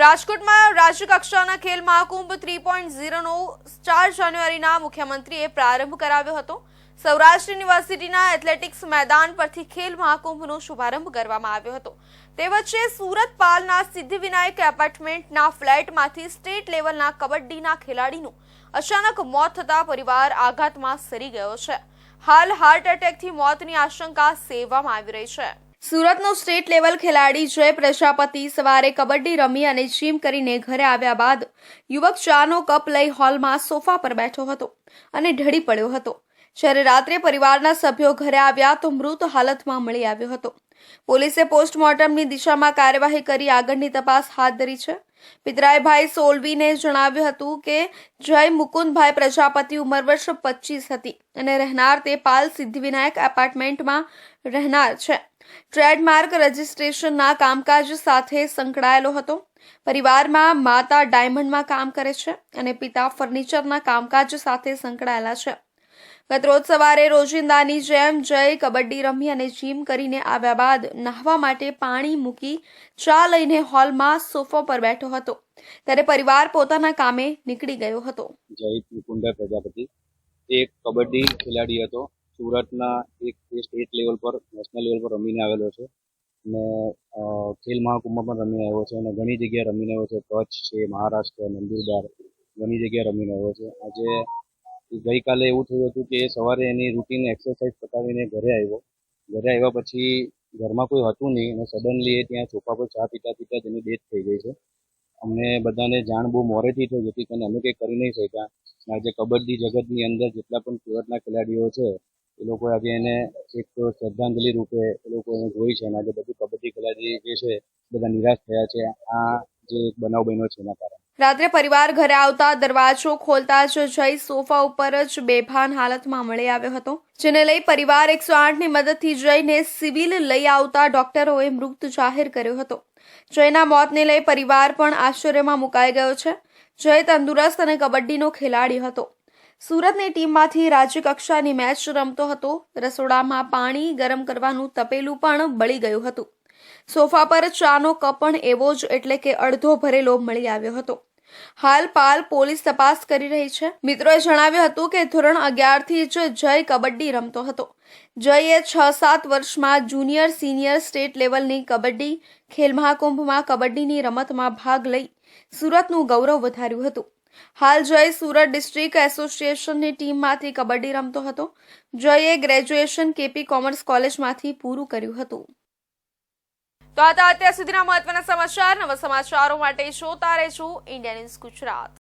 રાજકોટમાં રાજ્યકક્ષાના ખેલ મહાકુંભ 3.0નો 4 જાન્યુઆરીના મુખ્યમંત્રીએ પ્રારંભ કરાવ્યો હતો। સૌરાષ્ટ્ર યુનિવર્સિટીના એથ્લેટિક્સ મેદાન પરથી ખેલ મહાકુંભનો શુભારંભ કરવામાં આવ્યો હતો। તે વચ્ચે સુરત પાલના સિદ્ધિવિનાયક એપાર્ટમેન્ટના ફ્લેટમાંથી સ્ટેટ લેવલના કબડ્ડીના ખેલાડીનું અચાનક મોત થતા પરિવાર આઘાતમાં સરી ગયો છે। હાલ હાર્ટ એટેકથી મોતની આશંકા સેવવામાં આવી રહી છે। સુરતનો સ્ટેટ લેવલ ખેલાડી જય પ્રજાપતિ સવારે કબડ્ડી રમી અને જીમ કરીને ઘરે આવ્યા બાદ યુવક ચાનો કપ લઈ હોલમાં સોફા પર બેઠો હતો અને ઢળી પડ્યો હતો। જ્યારે રાત્રે પરિવારના સભ્યો ઘરે આવ્યા તો મૃત હાલતમાં મળી આવ્યો હતો। પોલીસે પોસ્ટમોર્ટમની દિશામાં કાર્યવાહી કરી આગળની તપાસ હાથ ધરી છે। પિતરાઈભાઈ સોલવીને જણાવ્યું હતું કે જય મુકુંદભાઈ પ્રજાપતિ ઉંમર વર્ષ 25 હતી અને રહેનાર તે પાલ સિદ્ધિવિનાયક એપાર્ટમેન્ટમાં રહેનાર છે। ટ્રેડમાર્ક રજિસ્ટ્રેશનના કામકાજ સાથે સંકળાયેલો હતો। પરિવારમાં માતા ડાયમંડમાં કામ કરે છે અને પિતા ફર્નિચરના કામકાજ સાથે સંકળાયેલા છે। ગત રોજ સવારે રોજિંદાની જેમ જય કબડ્ડી રમી અને જીમ કરીને આવ્યા બાદ નહાવા માટે પાણી મૂકી ચા લઈને હોલમાં સોફા પર બેઠો હતો ત્યારે પરિવાર પોતાના કામે નીકળી ગયો હતો। જય મુકુંદભાઈ પ્રજાપતિ એક કબડ્ડી ખેલાડી હતો। સુરતના એક સ્ટેટ લેવલ પર નેશનલ લેવલ પર રમીને આવેલો છે અને ખેલ મહાકુંભમાં પણ રમીને આવ્યો છે અને ઘણી જગ્યાએ રમીને આવ્યો છે। કચ્છ છે, મહારાષ્ટ્ર, નંદુરબાર ઘણી જગ્યાએ રમીને આવ્યો છે। આજે ગઈકાલે એવું થયું હતું કે સવારે એની રૂટીન એક્સરસાઇઝ પતાવીને ઘરે આવ્યા પછી ઘરમાં કોઈ હતું નહીં અને સડનલી એ ત્યાં સોફા પર ચા પીતા પીતા તેની ડેથ થઈ ગઈ છે। અમને બધાને જાણ બહુ મોડેથી થઈ જેથી કરીને અમે કંઈ કરી નહીં શક્યા। આજે કબડ્ડી જગતની અંદર જેટલા પણ સુરતના ખેલાડીઓ છે એ લોકો આજે એને એક શ્રદ્ધાંજલિ રૂપે એ લોકો એને જોઈ છે અને આજે બધું કબડ્ડી ખેલાડી જે છે બધા નિરાશ થયા છે આ જે એક બનાવ બન્યો છે એના કારણે। રાત્રે પરિવાર ઘરે આવતા દરવાજો ખોલતા જ જય સોફા ઉપર જ બેભાન હાલતમાં મળી આવ્યો હતો, જેને લઈ પરિવાર 108ની મદદથી જયને સિવિલ લઈ આવતા ડોક્ટરોએ મૃત જાહેર કર્યો હતો। જયના મોતને લઈ પરિવાર પણ આશ્ચર્યમાં મુકાઈ ગયો છે। જય તંદુરસ્ત અને કબડ્ડીનો ખેલાડી હતો। સુરતની ટીમમાંથી રાજ્ય કક્ષાની મેચ રમતો હતો। રસોડામાં પાણી ગરમ કરવાનું તપેલું પણ બળી ગયું હતું। સોફા પર ચાનો કપ પણ એવો જ એટલે કે અડધો ભરેલો મળી આવ્યો હતો। હાલ પાલ પોલીસ તપાસ કરી રહી છે। મિત્રોએ જણાવ્યું હતું કે ધોરણ 11થી જ જય કબડ્ડી રમતો હતો। જયે 6-7 વર્ષમાં જુનિયર સિનિયર સ્ટેટ લેવલની કબડ્ડી ખેલ મહાકુંભમાં કબડ્ડીની રમતમાં ભાગ લઈ સુરતનું ગૌરવ વધાર્યું હતું। હાલ જય સુરત ડિસ્ટ્રિક્ટ એસોસિએશનની ટીમમાંથી કબડ્ડી રમતો હતો। જયે ગ્રેજ્યુએશન કેપી કોમર્સ કોલેજમાંથી પૂરું કર્યું હતું। તો આ હતા અત્યાર સુધીના મહત્વના સમાચાર। નવા સમાચારો માટે જોતા રહેજો ઇન્ડિયા ન્યૂઝ ગુજરાત।